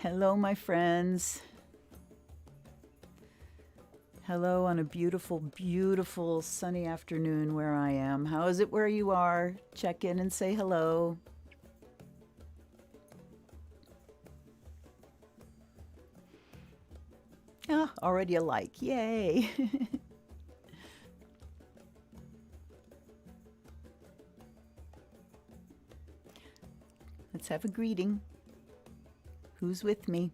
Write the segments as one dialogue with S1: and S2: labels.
S1: Hello, my friends. Hello on a beautiful, beautiful sunny afternoon where I am. How is it where you are? Check in and say hello. Ah, already a like. Yay. Let's have a greeting. Who's with me?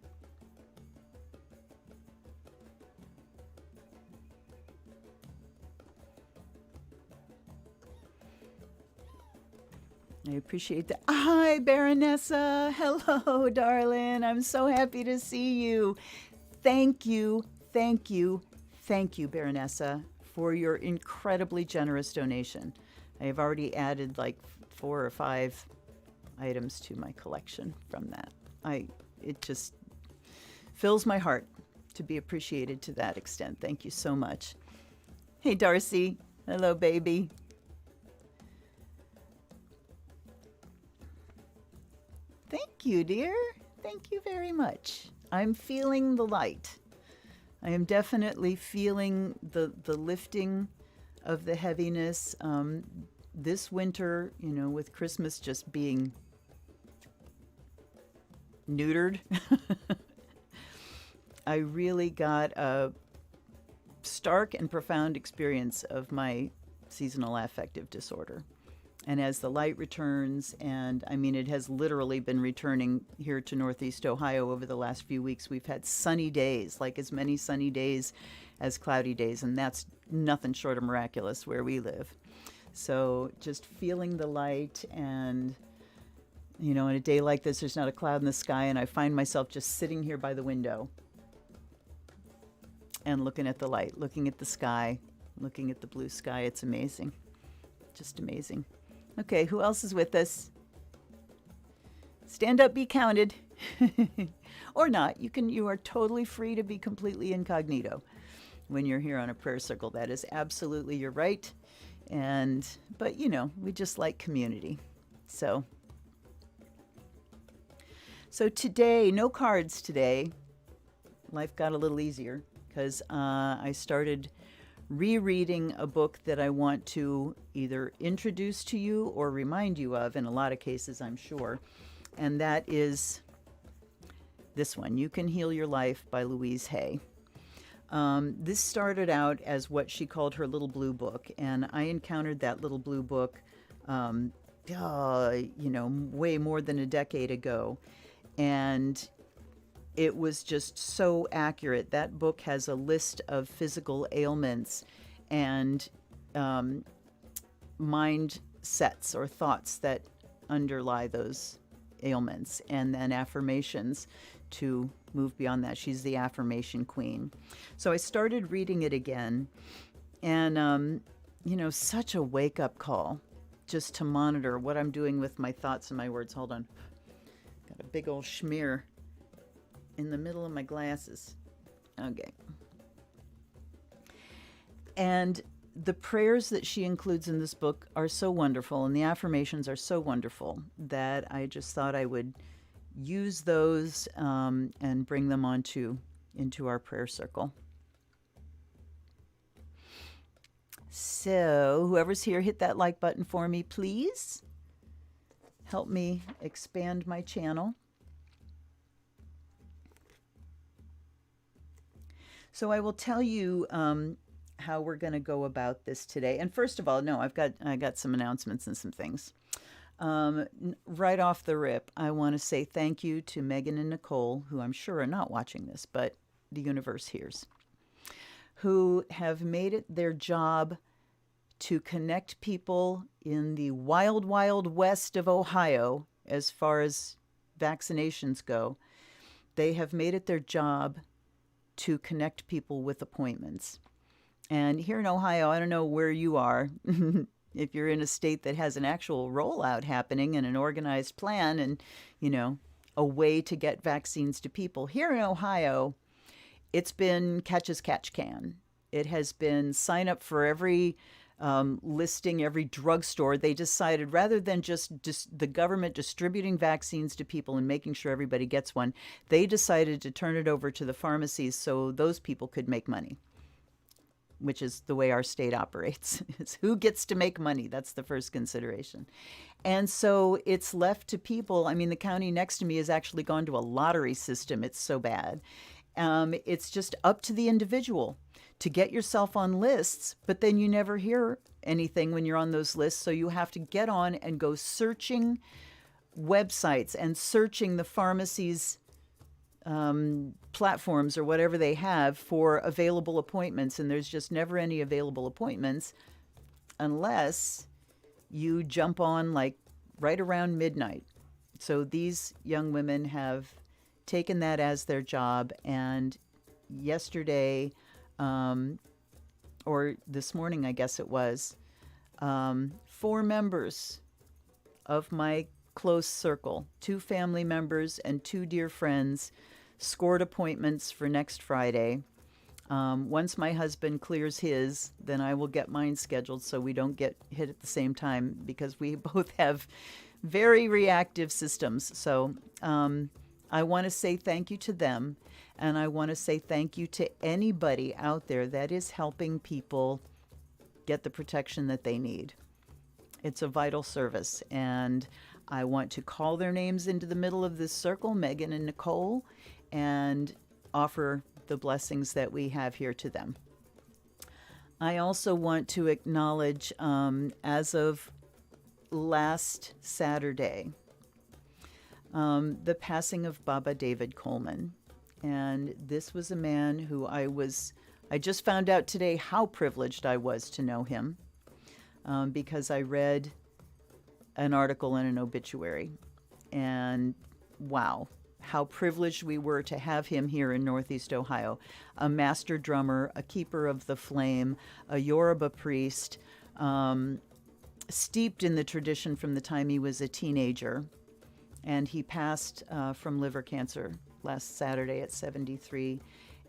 S1: I appreciate that. Hi, Baronessa. Hello, darling. I'm so happy to see you. Thank you, thank you, thank you, Baronessa, for your incredibly generous donation. I have already added like 4 or 5 items to my collection from that. It just fills my heart to be appreciated to that extent. Thank you so much. Hey, Darcy. Hello, baby. Thank you, dear. Thank you very much. I'm feeling the light. I am definitely feeling the lifting of the heaviness. This winter, with Christmas just being neutered, I really got a stark and profound experience of my seasonal affective disorder. And as the light returns, and I mean, it has literally been returning here to Northeast Ohio over the last few weeks. We've had sunny days, like as many sunny days as cloudy days, and that's nothing short of miraculous where we live. So just feeling the light, and, in a day like this, there's not a cloud in the sky, and I find myself just sitting here by the window and looking at the light, looking at the sky, looking at the blue sky. It's amazing. Just amazing. Okay, who else is with us? Stand up, be counted. Or not. You are totally free to be completely incognito when you're here on a prayer circle. That is absolutely your right. But we just like community. So today, no cards today. Life got a little easier because I started rereading a book that I want to either introduce to you or remind you of, in a lot of cases, I'm sure. And that is this one, You Can Heal Your Life by Louise Hay. This started out as what she called her little blue book. And I encountered that little blue book, way more than a decade ago. And it was just so accurate. That book has a list of physical ailments and mindsets or thoughts that underlie those ailments, and then affirmations to move beyond that. She's the affirmation queen. So I started reading it again, and, such a wake-up call just to monitor what I'm doing with my thoughts and my words. Hold on. Got a big old schmear in the middle of my glasses. Okay. And the prayers that she includes in this book are so wonderful, and the affirmations are so wonderful that I just thought I would use those and bring them into our prayer circle. So whoever's here, hit that like button for me, please. Help me expand my channel. So I will tell you how we're going to go about this today. And first of all, no, I got some announcements and some things. Right off the rip, I want to say thank you to Megan and Nicole, who I'm sure are not watching this, but the universe hears, who have made it their job to connect people in the wild, wild west of Ohio as far as vaccinations go. They have made it their job to connect people with appointments. And here in Ohio, I don't know where you are, if you're in a state that has an actual rollout happening and an organized plan and, a way to get vaccines to people. Here in Ohio, it's been catch as catch can. It has been sign up for every listing every drugstore. They decided rather than just the government distributing vaccines to people and making sure everybody gets one, they decided to turn it over to the pharmacies so those people could make money, which is the way our state operates. It's who gets to make money. That's the first consideration. And so it's left to people. I mean, the county next to me has actually gone to a lottery system. It's so bad. It's just up to the individual to get yourself on lists, but then you never hear anything when you're on those lists. So you have to get on and go searching websites and searching the pharmacies' platforms or whatever they have for available appointments. And there's just never any available appointments unless you jump on like right around midnight. So these young women have taken that as their job. And yesterday, or this morning, I guess it was, 4 members of my close circle, 2 family members and 2 dear friends, scored appointments for next Friday. Once my husband clears his, then I will get mine scheduled so we don't get hit at the same time, because we both have very reactive systems. So I want to say thank you to them, and I want to say thank you to anybody out there that is helping people get the protection that they need. It's a vital service, and I want to call their names into the middle of this circle, Megan and Nicole, and offer the blessings that we have here to them. I also want to acknowledge, as of last Saturday, the passing of Baba David Coleman. And this was a man who I just found out today how privileged I was to know him, because I read an article in an obituary, and wow, how privileged we were to have him here in Northeast Ohio. A master drummer, a keeper of the flame, a Yoruba priest, steeped in the tradition from the time he was a teenager. And he passed from liver cancer last Saturday at 73.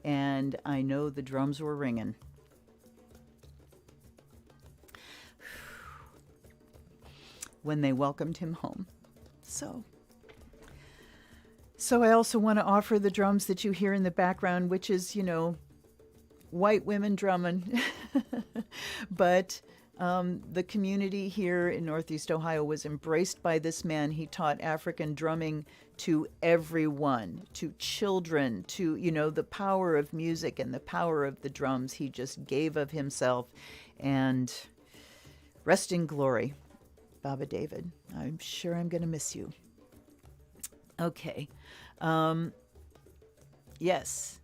S1: And I know the drums were ringing. When they welcomed him home. So I also want to offer the drums that you hear in the background, which is, white women drumming. But the community here in Northeast Ohio was embraced by this man. He taught African drumming to everyone, to children, to, the power of music and the power of the drums. He just gave of himself. And rest in glory, Baba David. I'm sure I'm going to miss you. Okay. Yes,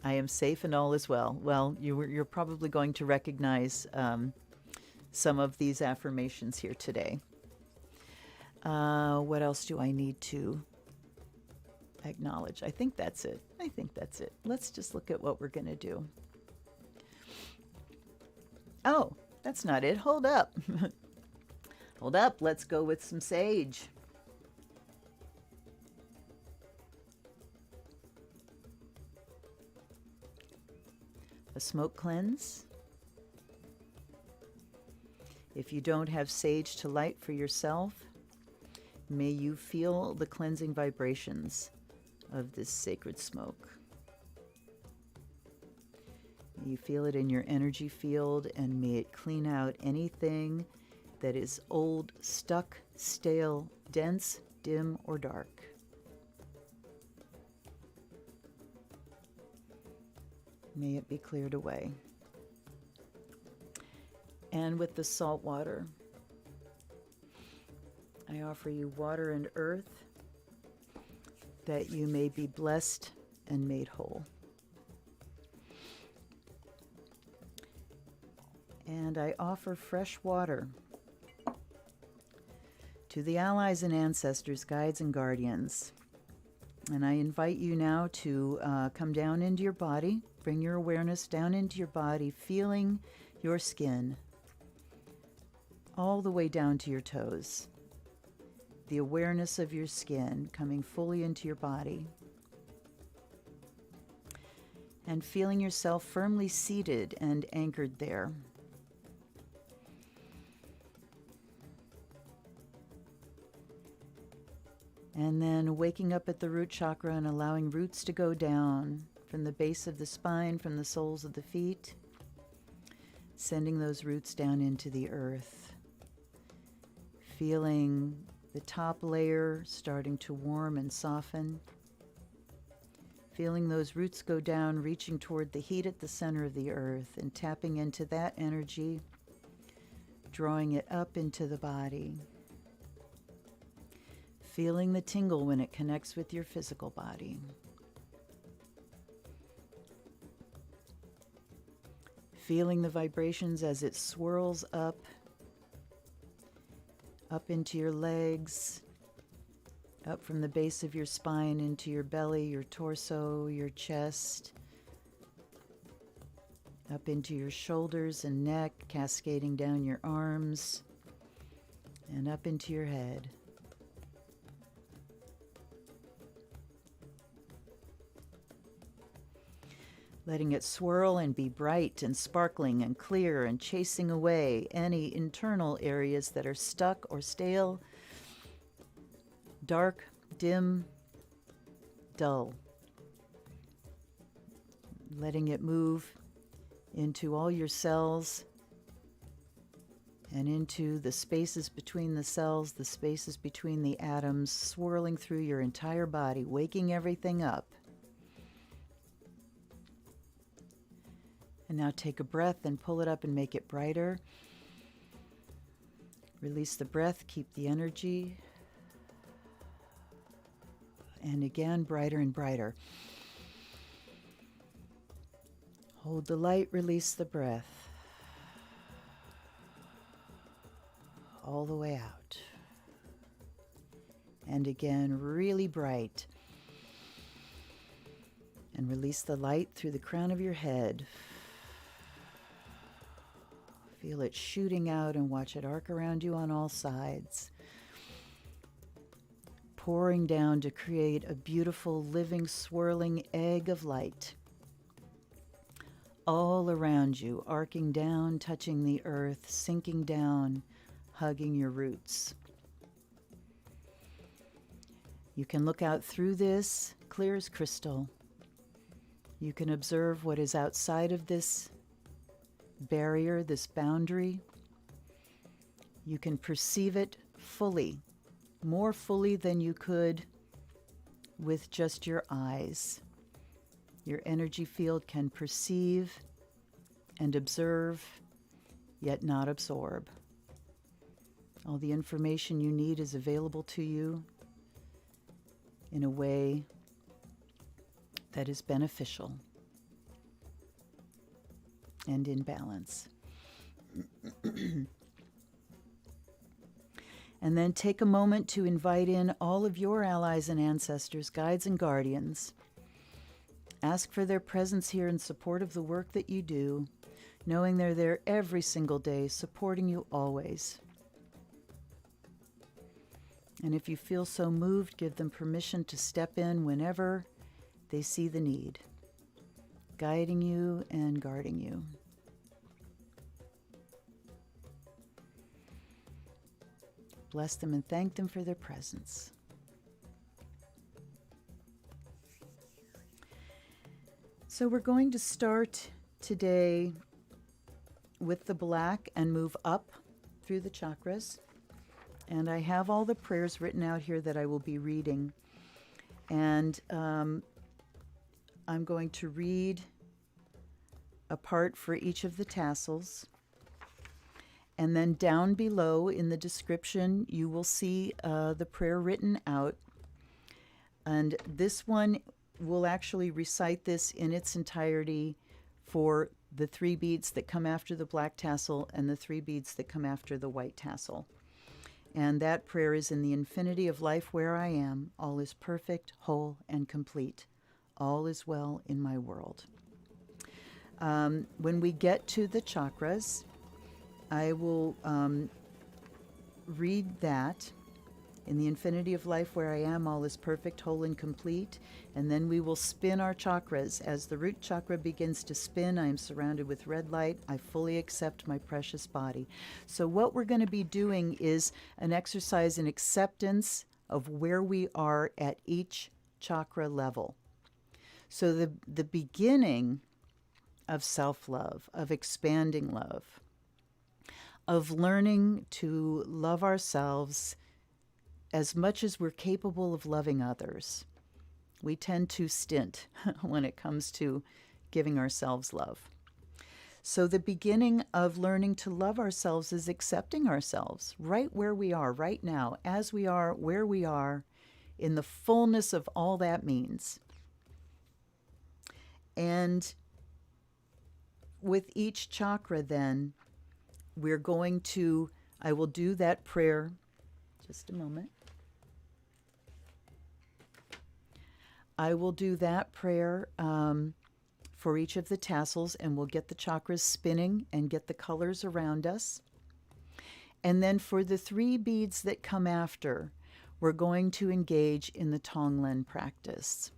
S1: I am safe and all is well. Well, you're probably going to recognize some of these affirmations here today. What else do I need to acknowledge? I think that's it. Let's just look at what we're going to do. Oh, that's not it. Hold up. Hold up. Let's go with some sage. A smoke cleanse. If you don't have sage to light for yourself, may you feel the cleansing vibrations of this sacred smoke. May you feel it in your energy field, and may it clean out anything that is old, stuck, stale, dense, dim, or dark. May it be cleared away. And with the salt water, I offer you water and earth, that you may be blessed and made whole. And I offer fresh water to the allies and ancestors, guides and guardians. And I invite you now to come down into your body. Bring your awareness down into your body, feeling your skin all the way down to your toes. The awareness of your skin coming fully into your body. And feeling yourself firmly seated and anchored there. And then waking up at the root chakra and allowing roots to go down from the base of the spine, from the soles of the feet, sending those roots down into the earth. Feeling the top layer starting to warm and soften. Feeling those roots go down, reaching toward the heat at the center of the earth and tapping into that energy, drawing it up into the body. Feeling the tingle when it connects with your physical body. Feeling the vibrations as it swirls up into your legs, up from the base of your spine into your belly, your torso, your chest, up into your shoulders and neck, cascading down your arms, and up into your head. Letting it swirl and be bright and sparkling and clear and chasing away any internal areas that are stuck or stale, dark, dim, dull. Letting it move into all your cells and into the spaces between the cells, the spaces between the atoms, swirling through your entire body, waking everything up. And now take a breath and pull it up and make it brighter. Release the breath, keep the energy. And again, brighter and brighter. Hold the light, release the breath. All the way out. And again, really bright. And release the light through the crown of your head. Feel it shooting out and watch it arc around you on all sides. Pouring down to create a beautiful, living, swirling egg of light. All around you, arcing down, touching the earth, sinking down, hugging your roots. You can look out through this, clear as crystal. You can observe what is outside of this barrier, this boundary. You can perceive it fully, more fully than you could with just your eyes. Your energy field can perceive and observe, yet not absorb. All the information you need is available to you in a way that is beneficial and in balance. And then take a moment to invite in all of your allies and ancestors, guides and guardians. Ask for their presence here in support of the work that you do, knowing they're there every single day, supporting you always. And if you feel so moved, give them permission to step in whenever they see the need, guiding you and guarding you. Bless them and thank them for their presence. So we're going to start today with the black and move up through the chakras. And I have all the prayers written out here that I will be reading. And I'm going to read a part for each of the tassels. And then down below in the description, you will see the prayer written out. And this one will actually recite this in its entirety for the 3 beads that come after the black tassel and the 3 beads that come after the white tassel. And that prayer is in the infinity of life where I am. All is perfect, whole, and complete. All is well in my world. When we get to the chakras, I will read that. In the infinity of life where I am, all is perfect, whole, and complete. And then we will spin our chakras. As the root chakra begins to spin, I am surrounded with red light. I fully accept my precious body. So what we're going to be doing is an exercise in acceptance of where we are at each chakra level. So the beginning of self-love, of expanding love, of learning to love ourselves as much as we're capable of loving others. We tend to stint when it comes to giving ourselves love. So the beginning of learning to love ourselves is accepting ourselves right where we are right now, as we are, where we are, in the fullness of all that means. And with each chakra then, we're going to, I will do that prayer, just a moment. I will do that prayer for each of the tassels, and we'll get the chakras spinning and get the colors around us. And then for the 3 beads that come after, we're going to engage in the Tonglen practice.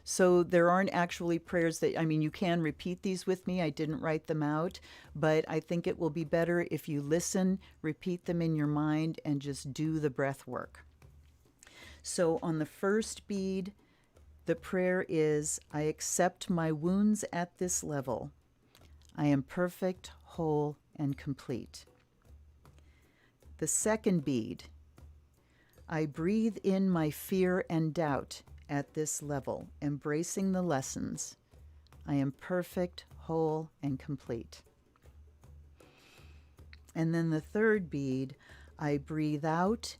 S1: So there aren't actually prayers that, I mean, you can repeat these with me. I didn't write them out, but I think it will be better if you listen, repeat them in your mind, and just do the breath work. So on the first bead, the prayer is, I accept my wounds at this level. I am perfect, whole, and complete. The second bead, I breathe in my fear and doubt at this level, embracing the lessons. I am perfect, whole, and complete. And then the third bead, I breathe out,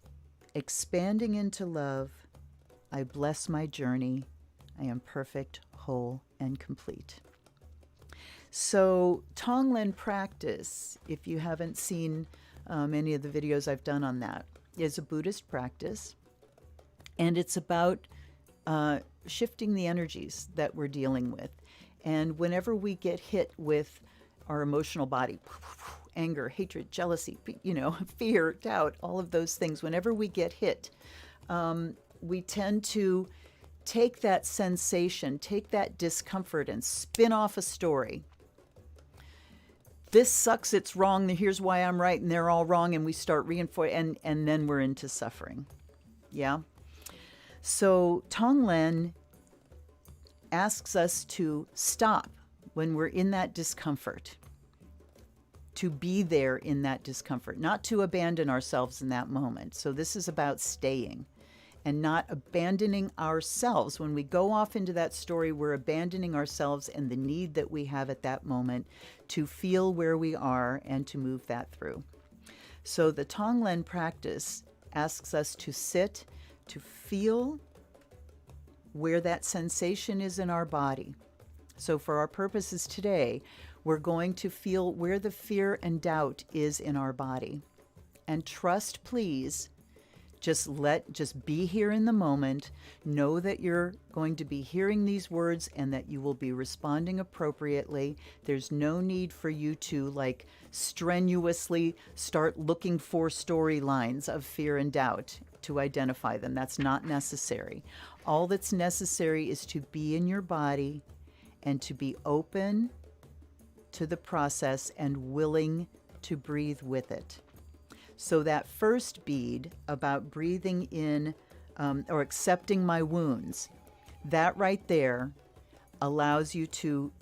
S1: expanding into love. I bless my journey. I am perfect, whole, and complete. So Tonglen practice, if you haven't seen any of the videos I've done on that, is a Buddhist practice. And it's about shifting the energies that we're dealing with. And whenever we get hit with our emotional body, anger, hatred, jealousy, fear, doubt, all of those things, whenever we get hit, we tend to take that sensation, take that discomfort, and spin off a story. This sucks, it's wrong, here's why I'm right, and they're all wrong, and we start reinforcing, and then we're into suffering. Yeah? So Tonglen asks us to stop when we're in that discomfort, to be there in that discomfort, not to abandon ourselves in that moment. So this is about staying and not abandoning ourselves. When we go off into that story, we're abandoning ourselves and the need that we have at that moment to feel where we are and to move that through. So the Tonglen practice asks us to sit, to feel where that sensation is in our body. So for our purposes today, we're going to feel where the fear and doubt is in our body. And trust, please, just be here in the moment. Know that you're going to be hearing these words and that you will be responding appropriately. There's no need for you to strenuously start looking for storylines of fear and doubt to identify them. That's not necessary. All that's necessary is to be in your body and to be open to the process and willing to breathe with it. So that first bead about breathing in or accepting my wounds, that right there allows you to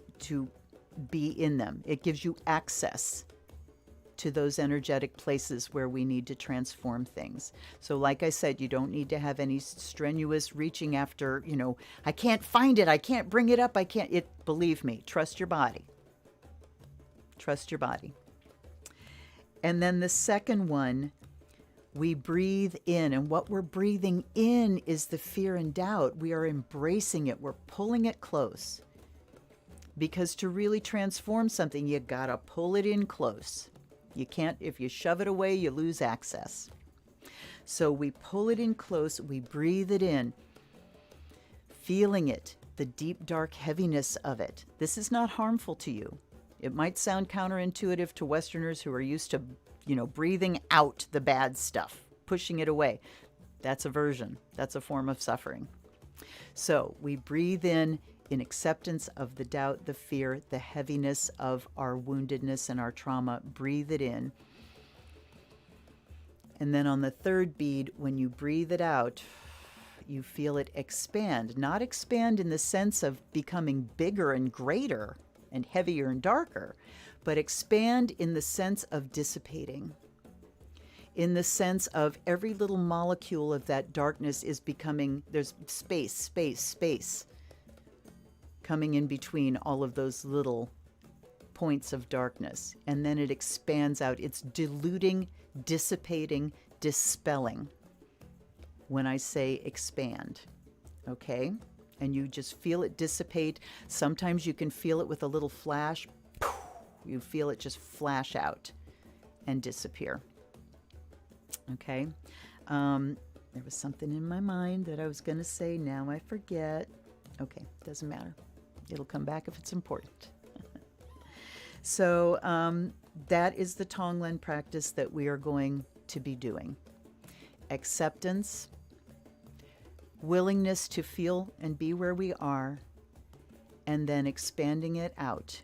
S1: be in them. It gives you access to those energetic places where we need to transform things. So like I said, you don't need to have any strenuous reaching after, I can't find it, I can't bring it up, believe me, trust your body. Trust your body. And then the second one, we breathe in, and what we're breathing in is the fear and doubt. We are embracing it. We're pulling it close. Because to really transform something, you gotta pull it in close. You can't, if you shove it away, you lose access. So we pull it in close, we breathe it in, feeling it, the deep, dark heaviness of it. This is not harmful to you. It might sound counterintuitive to Westerners who are used to, breathing out the bad stuff, pushing it away. That's aversion. That's a form of suffering. So we breathe in acceptance of the doubt, the fear, the heaviness of our woundedness and our trauma. Breathe it in. And then on the third bead, when you breathe it out, you feel it expand. Not expand in the sense of becoming bigger and greater and heavier and darker, but expand in the sense of dissipating. In the sense of every little molecule of that darkness is becoming, there's space, space, space coming in between all of those little points of darkness. And then it expands out. It's diluting, dissipating, dispelling when I say expand. Okay? And you just feel it dissipate. Sometimes you can feel it with a little flash. You feel it just flash out and disappear. Okay? There was something in my mind that I was going to say. Now I forget. Okay, doesn't matter. It'll come back if it's important. So that is the Tonglen practice that we are going to be doing. Acceptance, willingness to feel and be where we are, and then expanding it out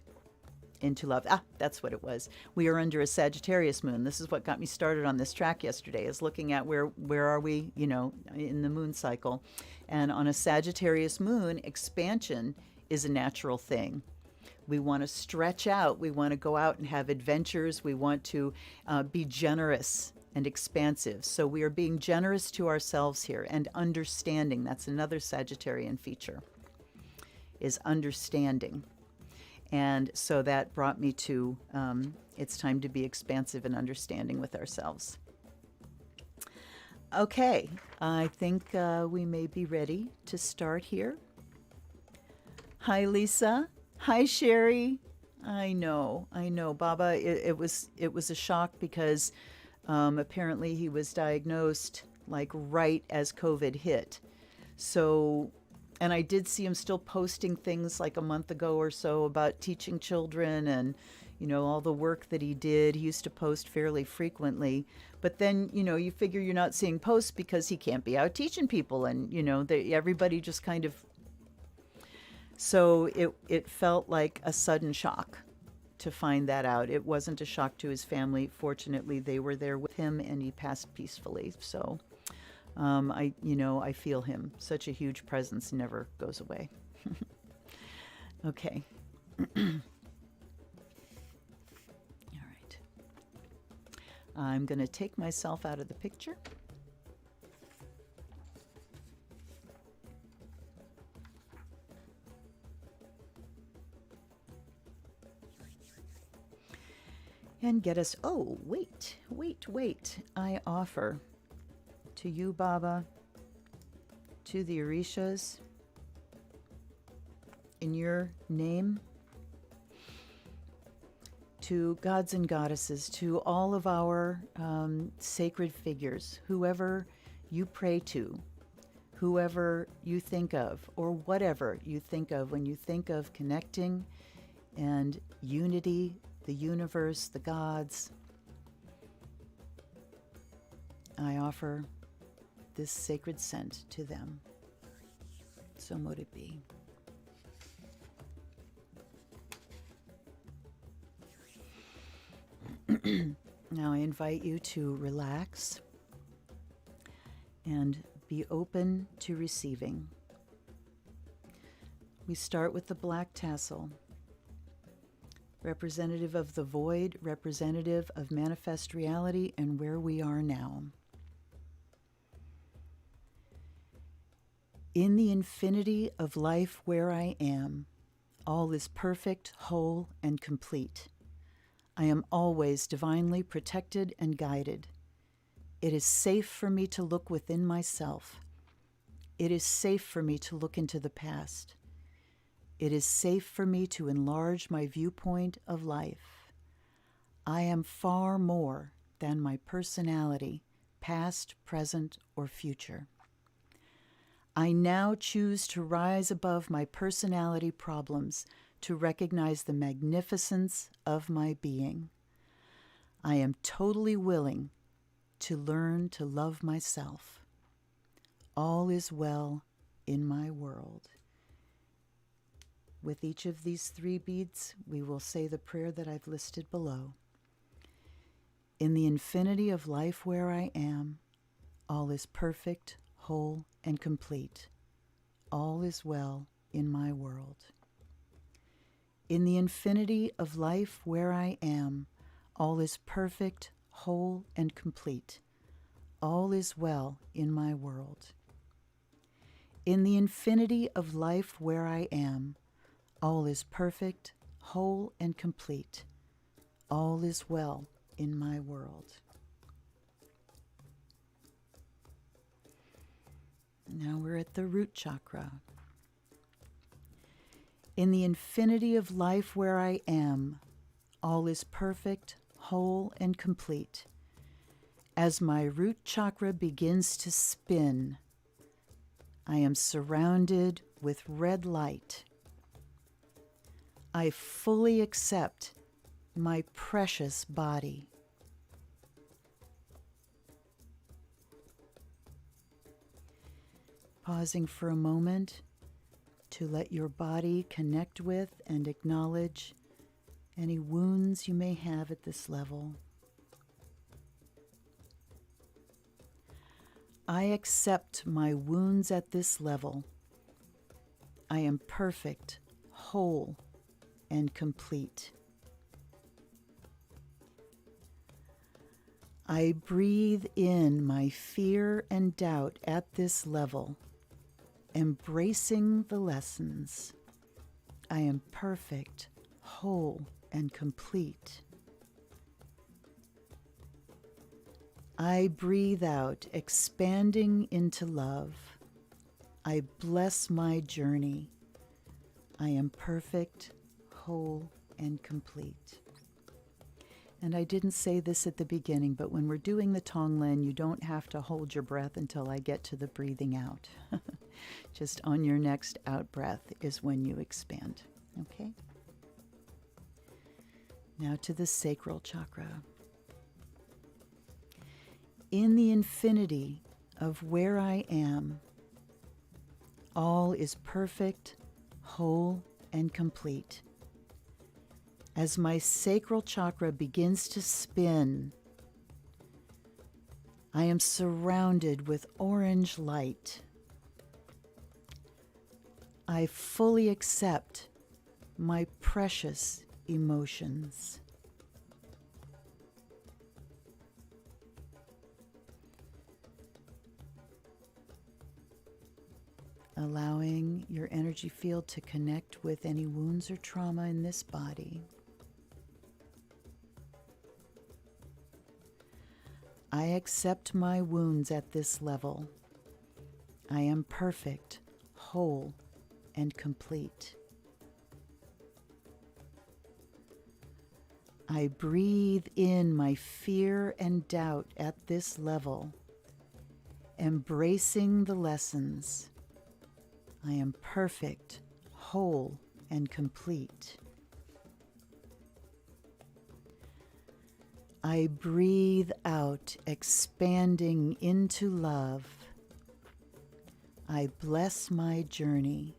S1: into love. That's what it was. We are under a Sagittarius moon. This is what got me started on this track yesterday, is looking at where are we, in the moon cycle. And on a Sagittarius moon, expansion is a natural thing. We want to stretch out. We want to go out and have adventures. We want to be generous and expansive. So we are being generous to ourselves here and understanding. That's another Sagittarian feature, is understanding. And so that brought me to it's time to be expansive and understanding with ourselves. Okay, I think we may be ready to start here. Hi, Lisa. Hi, Sherry. I know, Baba. It was a shock because apparently he was diagnosed like right as COVID hit. So, and I did see him still posting things like a month ago or so about teaching children and, all the work that he did. He used to post fairly frequently. But then, you figure you're not seeing posts because he can't be out teaching people. And, everybody just kind of... So it felt like a sudden shock to find that out. It wasn't a shock to his family. Fortunately, they were there with him and he passed peacefully. So I feel him. Such a huge presence never goes away. Okay. All right. I'm going to take myself out of the picture. And get us, wait. I offer to you, Baba, to the Orishas, in your name, to gods and goddesses, to all of our sacred figures, whoever you pray to, whoever you think of, or whatever you think of when you think of connecting and unity, the universe, the gods. I offer this sacred scent to them. So mote it be. Now I invite you to relax and be open to receiving. We start with the black tassel, representative of the void, representative of manifest reality and where we are now. In the infinity of life where I am, all is perfect, whole, and complete. I am always divinely protected and guided. It is safe for me to look within myself. It is safe for me to look into the past. It is safe for me to enlarge my viewpoint of life. I am far more than my personality, past, present, or future. I now choose to rise above my personality problems to recognize the magnificence of my being. I am totally willing to learn to love myself. All is well in my world. With each of these 3 beads, we will say the prayer that I've listed below. In the infinity of life where I am, all is perfect, whole, and complete. All is well in my world. In the infinity of life where I am, all is perfect, whole, and complete. All is well in my world. In the infinity of life where I am, all is perfect, whole, and complete. All is well in my world. Now we're at the root chakra. In the infinity of life where I am, all is perfect, whole, and complete. As my root chakra begins to spin, I am surrounded with red light. I fully accept my precious body. Pausing for a moment to let your body connect with and acknowledge any wounds you may have at this level. I accept my wounds at this level. I am perfect, whole, and complete. I breathe in my fear and doubt at this level, embracing the lessons. I am perfect, whole, and complete. I breathe out, expanding into love. I bless my journey. I am perfect, whole, and complete. And I didn't say this at the beginning, but when we're doing the Tonglen, you don't have to hold your breath until I get to the breathing out. Just on your next out breath is when you expand. Okay? Now to the sacral chakra. In the infinity of where I am, all is perfect, whole, and complete. As my sacral chakra begins to spin, I am surrounded with orange light. I fully accept my precious emotions. Allowing your energy field to connect with any wounds or trauma in this body. I accept my wounds at this level. I am perfect, whole, and complete. I breathe in my fear and doubt at this level, embracing the lessons. I am perfect, whole, and complete. I breathe out, expanding into love. I bless my journey.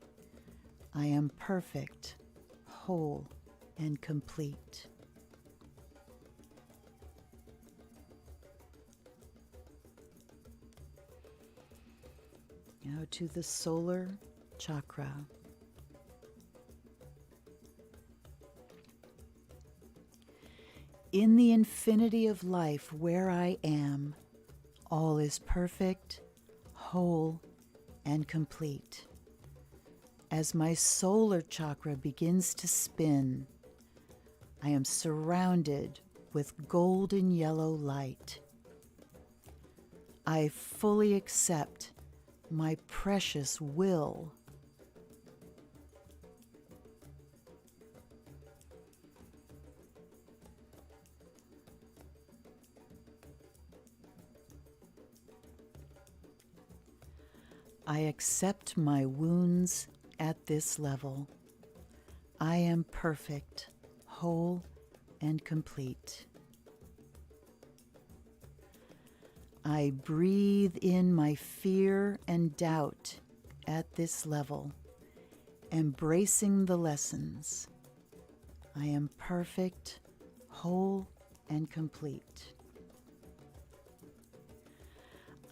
S1: I am perfect, whole, and complete. Now to the solar chakra. In the infinity of life where I am, all is perfect, whole, and complete. As my solar chakra begins to spin, I am surrounded with golden yellow light. I fully accept my precious will. I accept my wounds at this level. I am perfect, whole, and complete. I breathe in my fear and doubt at this level, embracing the lessons. I am perfect, whole, and complete.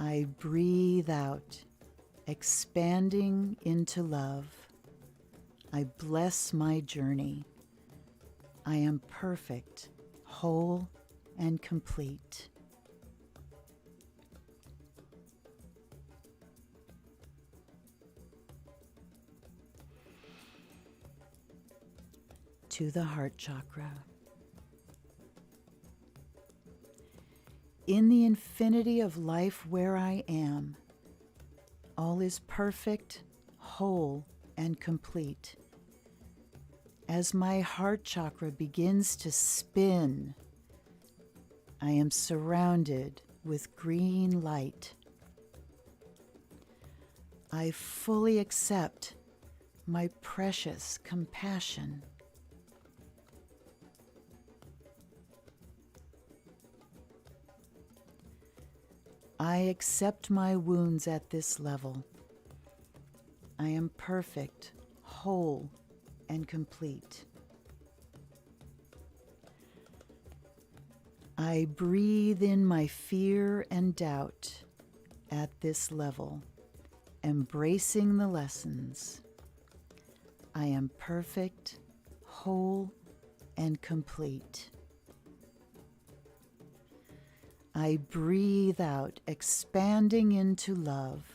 S1: I breathe out, expanding into love. I bless my journey. I am perfect, whole, and complete. To the heart chakra. In the infinity of life where I am, all is perfect, whole, and complete. As my heart chakra begins to spin, I am surrounded with green light. I fully accept my precious compassion. I accept my wounds at this level. I am perfect, whole, and complete. I breathe in my fear and doubt at this level, embracing the lessons. I am perfect, whole, and complete. I breathe out, expanding into love.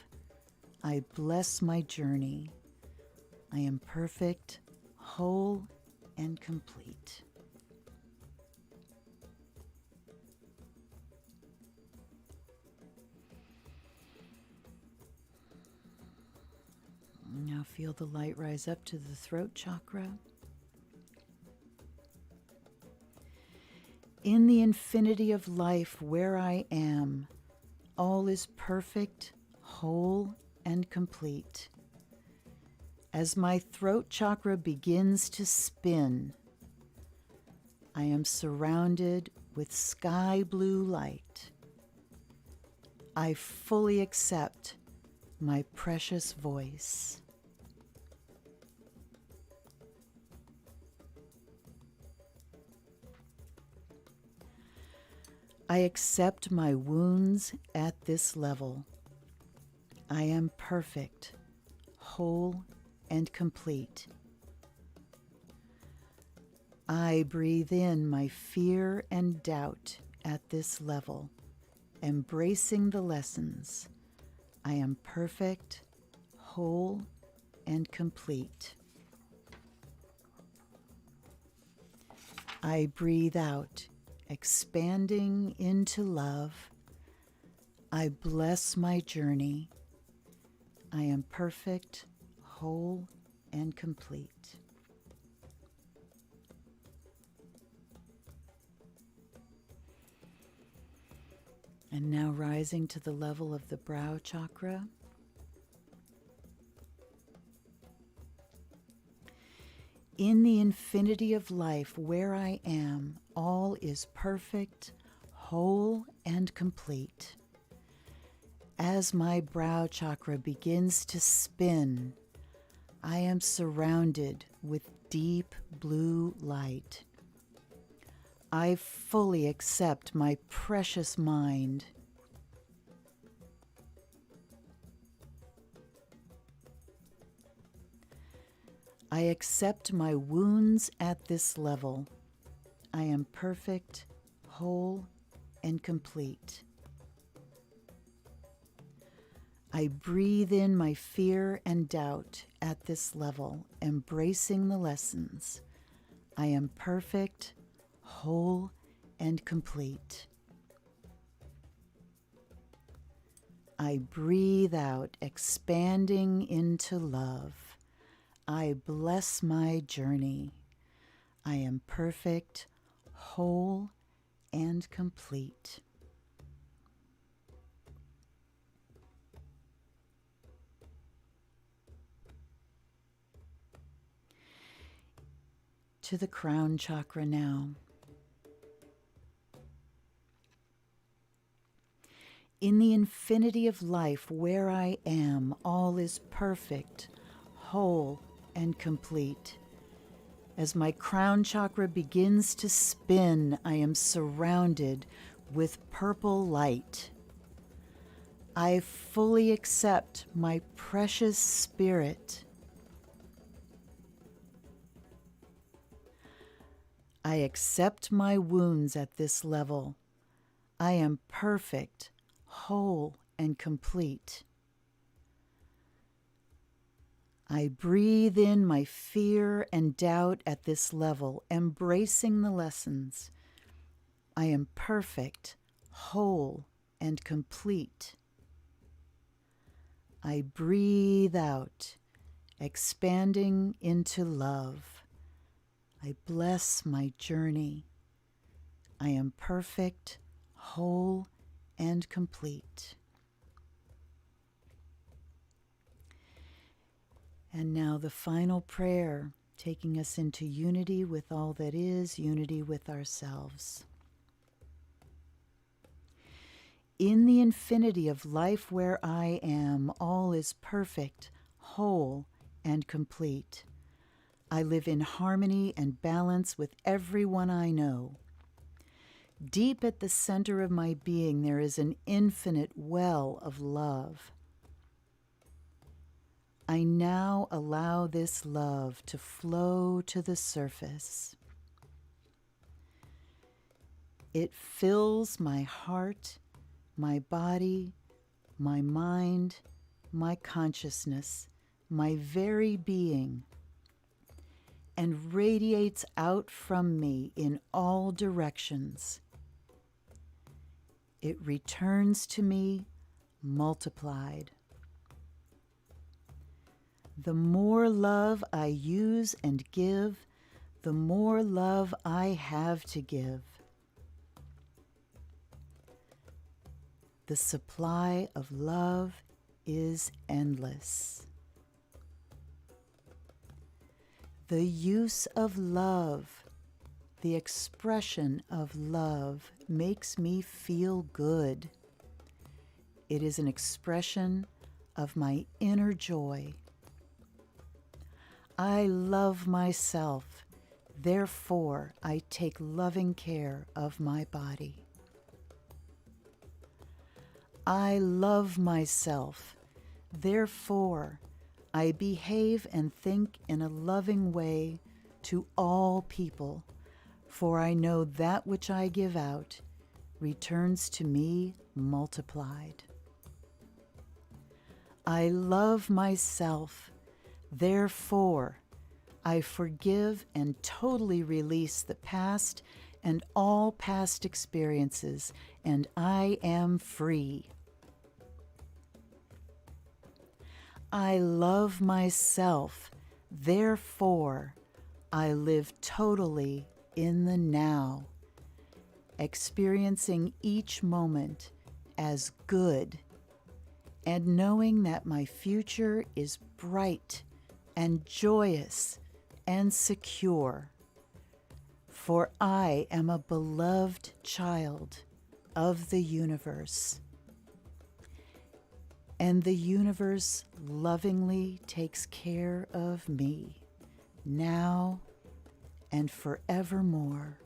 S1: I bless my journey. I am perfect, whole, and complete. Now feel the light rise up to the throat chakra. In the infinity of life where I am, all is perfect, whole, and complete. As my throat chakra begins to spin, I am surrounded with sky blue light. I fully accept my precious voice. I accept my wounds at this level. I am perfect, whole, and complete. I breathe in my fear and doubt at this level, embracing the lessons. I am perfect, whole, and complete. I breathe out, expanding into love. I bless my journey. I am perfect, whole, and complete. And now rising to the level of the brow chakra. In the infinity of life where I am, all is perfect, whole, and complete. As my brow chakra begins to spin, I am surrounded with deep blue light. I fully accept my precious mind. I accept my wounds at this level. I am perfect, whole, and complete. I breathe in my fear and doubt at this level, embracing the lessons. I am perfect, whole, and complete. I breathe out, expanding into love. I bless my journey. I am perfect, whole, and complete. To the crown chakra now. In the infinity of life where I am, all is perfect, whole, and complete. As my crown chakra begins to spin, I am surrounded with purple light. I fully accept my precious spirit. I accept my wounds at this level. I am perfect, whole, and complete. I breathe in my fear and doubt at this level, embracing the lessons. I am perfect, whole, and complete. I breathe out, expanding into love. I bless my journey. I am perfect, whole, and complete. And now the final prayer, taking us into unity with all that is, unity with ourselves. In the infinity of life where I am, all is perfect, whole, and complete. I live in harmony and balance with everyone I know. Deep at the center of my being, there is an infinite well of love. I now allow this love to flow to the surface. It fills my heart, my body, my mind, my consciousness, my very being, and radiates out from me in all directions. It returns to me multiplied. The more love I use and give, the more love I have to give. The supply of love is endless. The use of love, the expression of love, makes me feel good. It is an expression of my inner joy. I love myself, therefore I take loving care of my body. I love myself, therefore I behave and think in a loving way to all people, for I know that which I give out returns to me multiplied. I love myself, therefore I forgive and totally release the past and all past experiences, and I am free. I love myself, therefore I live totally in the now, experiencing each moment as good and knowing that my future is bright and joyous and secure, for I am a beloved child of the universe, and the universe lovingly takes care of me now and forevermore.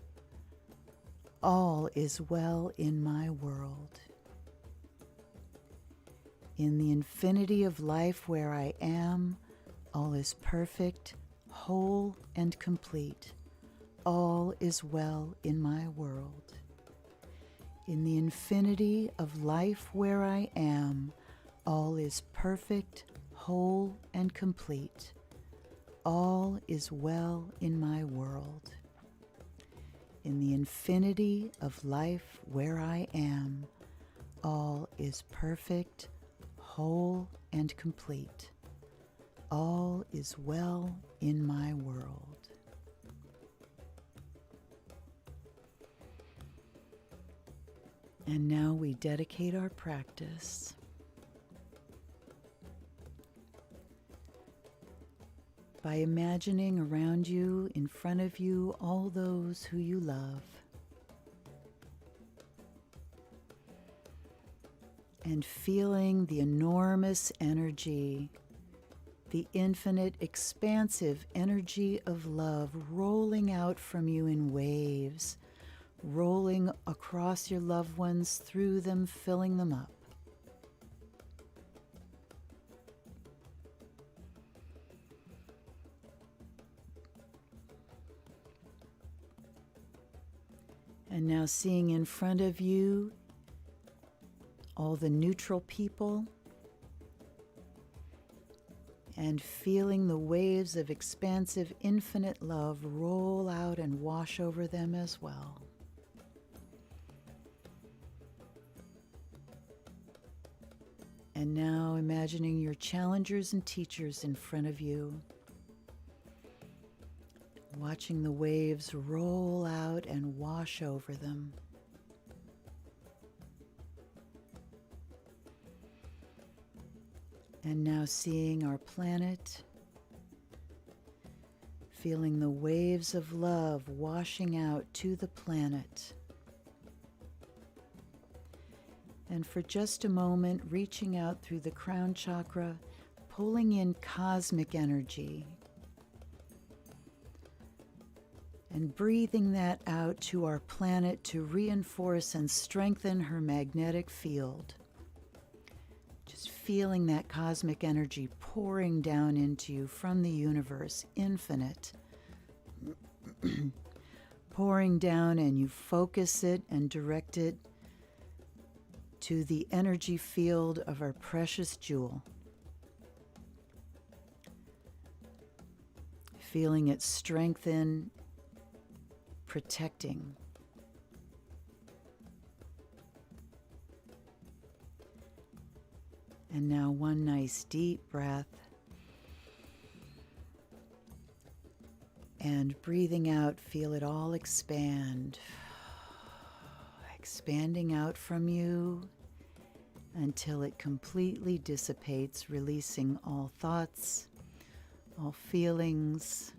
S1: All is well in my world. In the infinity of life where I am, all is perfect, whole, and complete. All is well in my world. In the infinity of life where I am, all is perfect, whole, and complete. All is well in my world. In the infinity of life where I am, all is perfect, whole, and complete. All is well in my world. And now we dedicate our practice by imagining around you, in front of you, all those who you love, and feeling the enormous energy, the infinite, expansive energy of love rolling out from you in waves, rolling across your loved ones, through them, filling them up. And now seeing in front of you all the neutral people and feeling the waves of expansive, infinite love roll out and wash over them as well. And now imagining your challengers and teachers in front of you, watching the waves roll out and wash over them. And now seeing our planet, feeling the waves of love washing out to the planet. And for just a moment, reaching out through the crown chakra, pulling in cosmic energy. And breathing that out to our planet to reinforce and strengthen her magnetic field. Just feeling that cosmic energy pouring down into you from the universe, infinite. Pouring down, and you focus it and direct it to the energy field of our precious jewel. Feeling it strengthen, protecting. And now one nice deep breath. And breathing out, feel it all expand. Expanding out from you until it completely dissipates, releasing all thoughts, all feelings,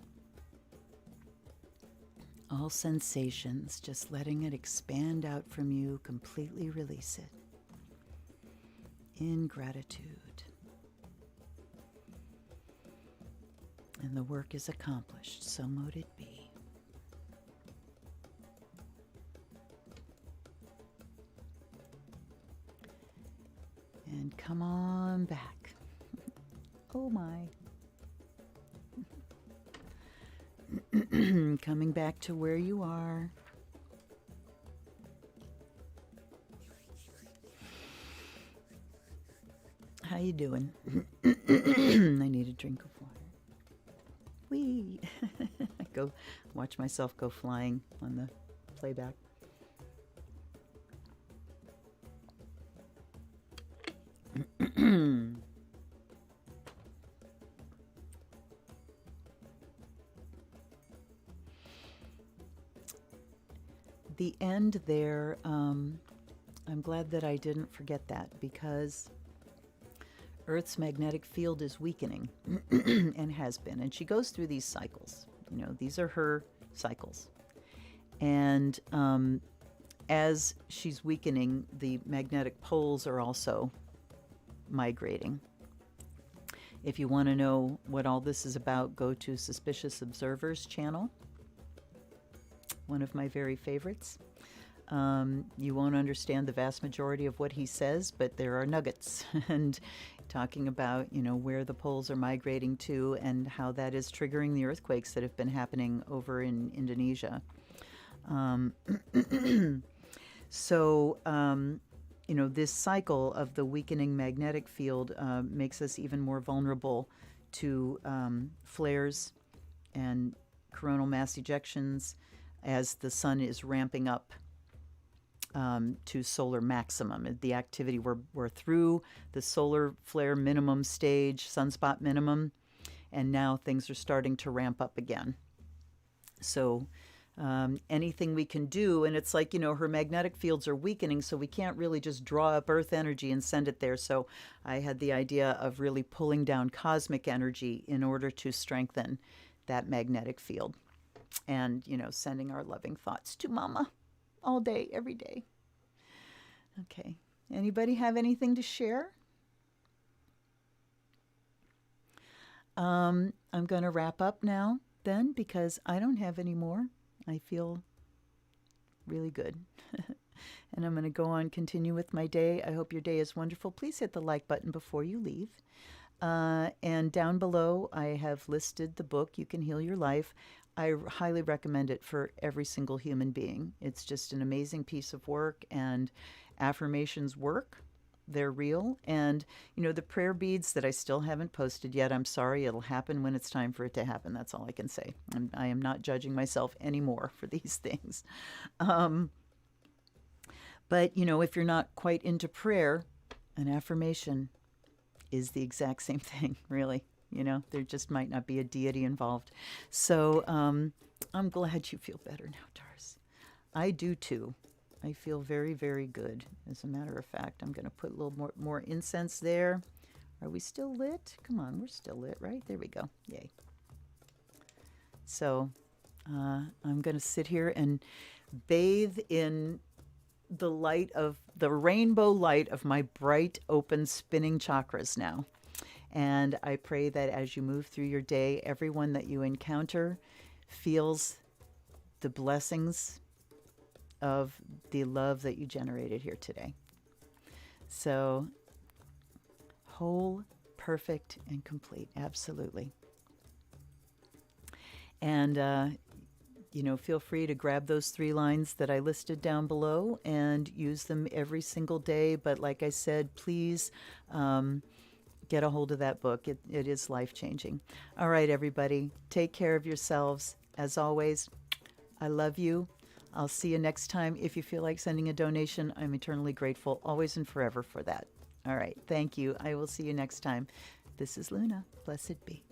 S1: all sensations, just letting it expand out from you, completely release it. In gratitude. And the work is accomplished, so mote it be. And come on back. Oh my. Coming back to where you are. How you doing? I need a drink of water. Whee! Go watch myself go flying on the playback. The end there, I'm glad that I didn't forget that, because Earth's magnetic field is weakening and has been. And she goes through these cycles. You know, these are her cycles. And as she's weakening, the magnetic poles are also migrating. If you want to know what all this is about, go to Suspicious Observers channel, one of my very favorites. You won't understand the vast majority of what he says, but there are nuggets and talking about, you know, where the poles are migrating to and how that is triggering the earthquakes that have been happening over in Indonesia. So, you know, this cycle of the weakening magnetic field makes us even more vulnerable to flares and coronal mass ejections as the sun is ramping up to solar maximum. The activity, we're through the solar flare minimum stage, sunspot minimum, and now things are starting to ramp up again. So anything we can do, and it's like, you know, her magnetic fields are weakening, so we can't really just draw up earth energy and send it there. So I had the idea of really pulling down cosmic energy in order to strengthen that magnetic field. And, you know, sending our loving thoughts to Mama all day, every day. Okay. Anybody have anything to share? I'm going to wrap up now then, because I don't have any more. I feel really good. And I'm going to go on, continue with my day. I hope your day is wonderful. Please hit the like button before you leave. And down below, I have listed the book, You Can Heal Your Life. I highly recommend it for every single human being. It's just an amazing piece of work, and affirmations work. They're real. And, the prayer beads that I still haven't posted yet, I'm sorry, it'll happen when it's time for it to happen. That's all I can say. I am not judging myself anymore for these things. But, if you're not quite into prayer, an affirmation is the exact same thing, really. There just might not be a deity involved. So I'm glad you feel better now, Doris. I do too. I feel very, very good. As a matter of fact, I'm going to put a little more incense there. Are we still lit? Come on, we're still lit, right? There we go. Yay. So I'm going to sit here and bathe in the light of the rainbow light of my bright, open, spinning chakras now. And I pray that as you move through your day, everyone that you encounter feels the blessings of the love that you generated here today. So, whole, perfect, and complete. Absolutely. And, feel free to grab those 3 lines that I listed down below and use them every single day. But like I said, please get a hold of that book. It is life-changing. All right, everybody. Take care of yourselves. As always, I love you. I'll see you next time. If you feel like sending a donation, I'm eternally grateful, always and forever for that. All right. Thank you. I will see you next time. This is Luna. Blessed be.